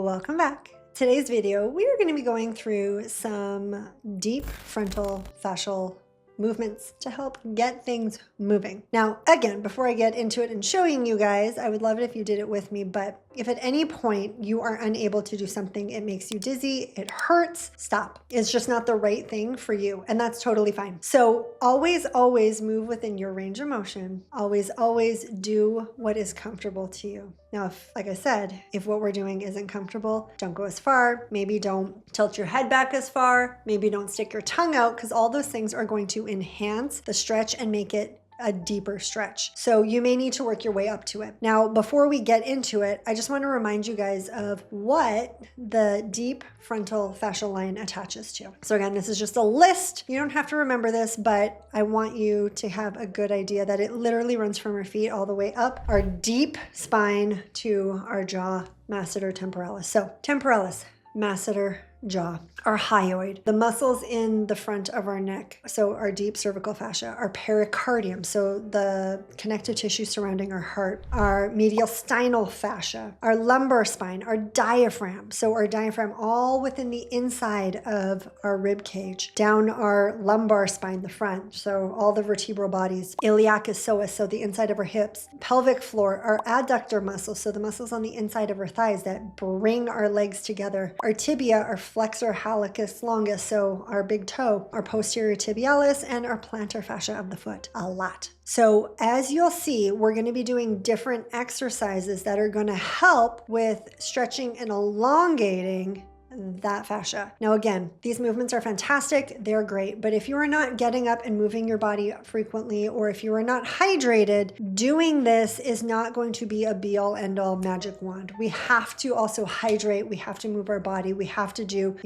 Welcome back. Today's video, we are going to be going through some deep frontal fascial movements to help get things moving. Now, again, before I get into it and showing you guys, I would love it if you did it with me, but if at any point you are unable to do something, it makes you dizzy, it hurts, stop. It's just not the right thing for you, and that's totally fine. So always move within your range of motion. Always do what is comfortable to you. Now, if, like I said, if what we're doing isn't comfortable, don't go as far. Maybe don't tilt your head back as far. Maybe don't stick your tongue out, because all those things are going to enhance the stretch and make it a deeper stretch. So you may need to work your way up to it. Now, before we get into it, I just want to remind you guys of what the deep frontal fascial line attaches to. So again, this is just a list. You don't have to remember this, but I want you to have a good idea that it literally runs from our feet all the way up our deep spine to our jaw, masseter temporalis. So temporalis, masseter, jaw, our hyoid, the muscles in the front of our neck, so our deep cervical fascia, our pericardium, so the connective tissue surrounding our heart, our mediastinal fascia, our lumbar spine, our diaphragm, so our diaphragm all within the inside of our rib cage, down our lumbar spine, the front, so all the vertebral bodies, iliacus psoas, so the inside of our hips, pelvic floor, our adductor muscles, so the muscles on the inside of our thighs that bring our legs together, our tibia, our flexor hallucis longus, so our big toe, our posterior tibialis, and our plantar fascia of the foot. A lot. So as you'll see, we're going to be doing different exercises that are going to help with stretching and elongating that fascia. Now again, these movements are fantastic, they're great, but if you are not getting up and moving your body frequently, or if you are not hydrated, doing this is not going to be a be-all end-all magic wand. We have to also hydrate, we have to move our body, we have to do,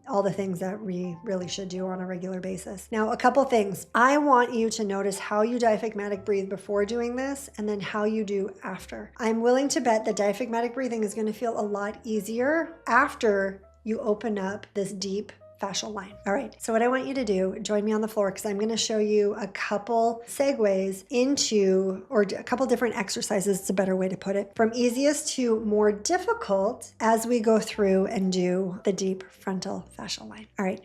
all the things that we really should do on a regular basis. Now, a couple things. I want you to notice how you diaphragmatic breathe before doing this, and then how you do after. I'm willing to bet that diaphragmatic breathing is going to feel a lot easier after you open up this deep fascial line. All right, so what I want you to do, join me on the floor, because I'm going to show you a couple segues into, or a couple different exercises, it's a better way to put it, from easiest to more difficult as we go through and do the deep frontal fascial line. All right.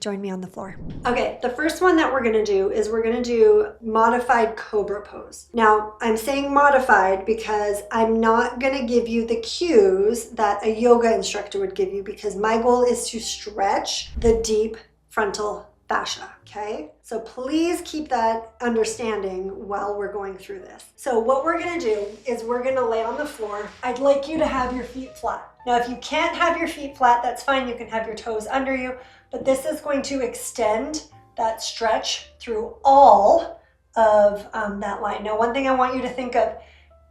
Join me on the floor. Okay, the first one that we're gonna do is we're gonna do modified cobra pose. Now, I'm saying modified because I'm not gonna give you the cues that a yoga instructor would give you, because my goal is to stretch the deep frontal fascia, okay? So please keep that understanding while we're going through this. So what we're gonna do is we're gonna lay on the floor. I'd like you to have your feet flat. Now, if you can't have your feet flat, that's fine. You can have your toes under you, but this is going to extend that stretch through all of that line. Now, one thing I want you to think of,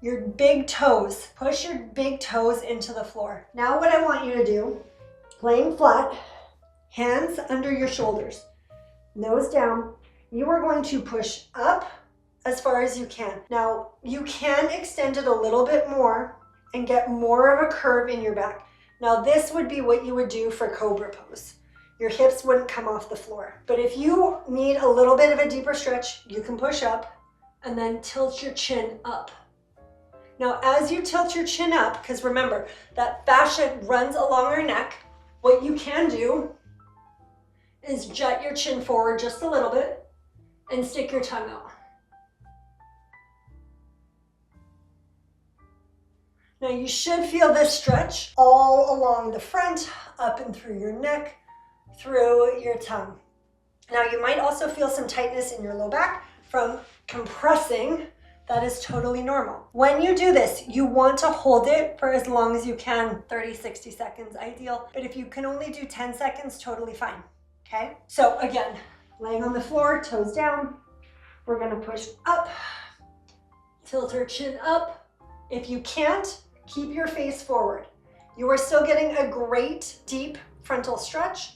your big toes, push your big toes into the floor. Now, what I want you to do, laying flat, hands under your shoulders, nose down, you are going to push up as far as you can. Now, you can extend it a little bit more and get more of a curve in your back. Now, this would be what you would do for cobra pose. Your hips wouldn't come off the floor. But if you need a little bit of a deeper stretch, you can push up and then tilt your chin up. Now, as you tilt your chin up, because remember, that fascia runs along our neck, what you can do is jut your chin forward just a little bit and stick your tongue out. Now, you should feel this stretch all along the front, up and through your neck, through your tongue. Now, you might also feel some tightness in your low back from compressing. That is totally normal. When you do this, you want to hold it for as long as you can, 30, 60 seconds ideal. But if you can only do 10 seconds, totally fine, okay? So again, laying on the floor, toes down, we're gonna push up, tilt our chin up. If you can't, keep your face forward. You are still getting a great deep frontal stretch.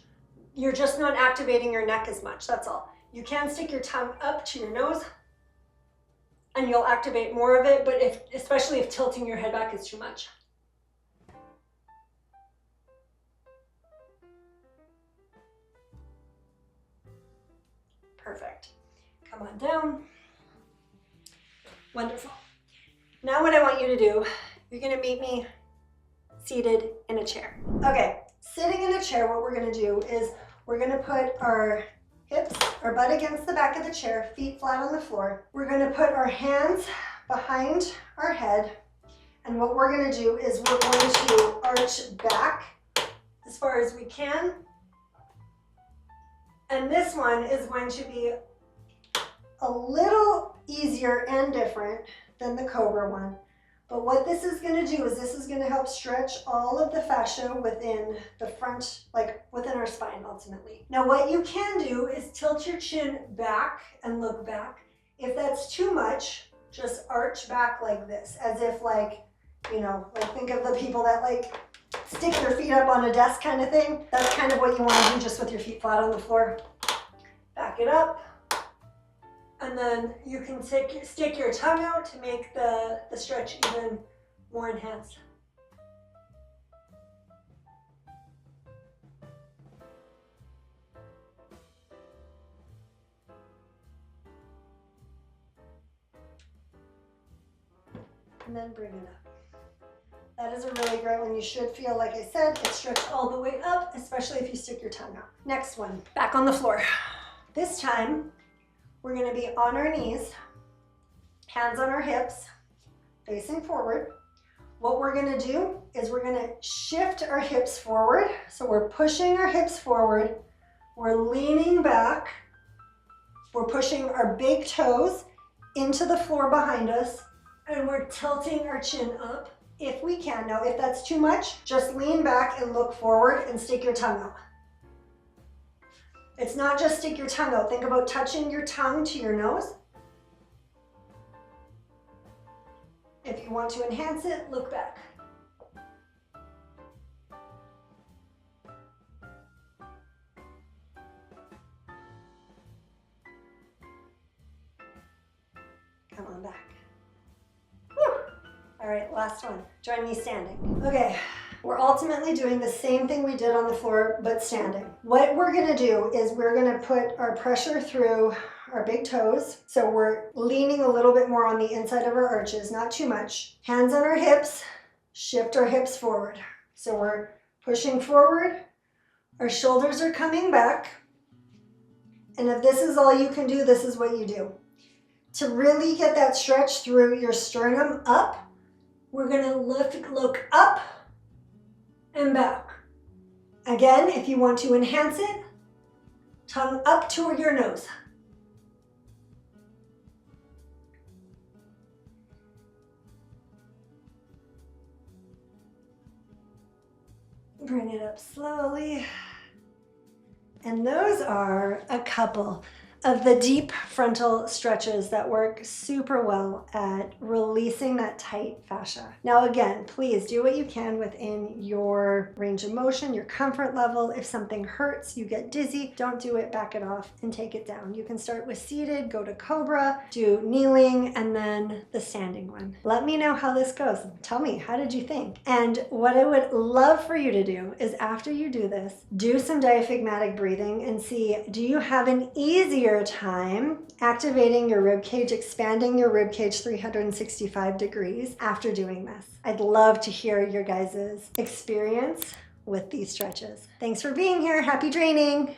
You're just not activating your neck as much, that's all. You can stick your tongue up to your nose and you'll activate more of it, but especially if tilting your head back is too much. Perfect. Come on down. Wonderful. Now what I want you to do, you're gonna meet me seated in a chair. Okay, sitting in a chair, what we're gonna do is we're gonna put our hips, our butt against the back of the chair, feet flat on the floor. We're gonna put our hands behind our head, and what we're gonna do is we're going to arch back as far as we can. And this one is going to be a little easier and different than the Cobra one. But what this is going to do is this is going to help stretch all of the fascia within the front, like within our spine ultimately. Now what you can do is tilt your chin back and look back. If that's too much, just arch back like this, as if like, you know, like think of the people that like stick their feet up on a desk kind of thing. That's kind of what you want to do, just with your feet flat on the floor. Back it up. And then you can stick your tongue out to make the stretch even more enhanced. And then bring it up. That is a really great one. You should feel, like I said, it stretched all the way up, especially if you stick your tongue out. Next one, back on the floor. This time, we're going to be on our knees, hands on our hips, facing forward. What we're going to do is we're going to shift our hips forward. So we're pushing our hips forward. We're leaning back. We're pushing our big toes into the floor behind us, and we're tilting our chin up if we can. Now, if that's too much, just lean back and look forward and stick your tongue out. It's not just stick your tongue out. Think about touching your tongue to your nose. If you want to enhance it, look back. Come on back. Whew. All right, last one. Join me standing. Okay. We're ultimately doing the same thing we did on the floor, but standing. What we're gonna do is we're gonna put our pressure through our big toes. So we're leaning a little bit more on the inside of our arches, not too much. Hands on our hips, shift our hips forward. So we're pushing forward, our shoulders are coming back. And if this is all you can do, this is what you do. To really get that stretch through your sternum up, we're gonna look up and back. Again, if you want to enhance it, tongue up toward your nose. Bring it up slowly. And those are a couple of the deep frontal stretches that work super well at releasing that tight fascia. Now again, please do what you can within your range of motion, your comfort level. If something hurts, you get dizzy, don't do it, back it off and take it down. You can start with seated, go to Cobra, do kneeling, and then the standing one. Let me know how this goes. Tell me, how did you think? And what I would love for you to do is, after you do this, do some diaphragmatic breathing and see, do you have an easier time activating your rib cage, expanding your rib cage 365 degrees after doing this? I'd love to hear your guys' experience with these stretches. Thanks for being here. Happy training.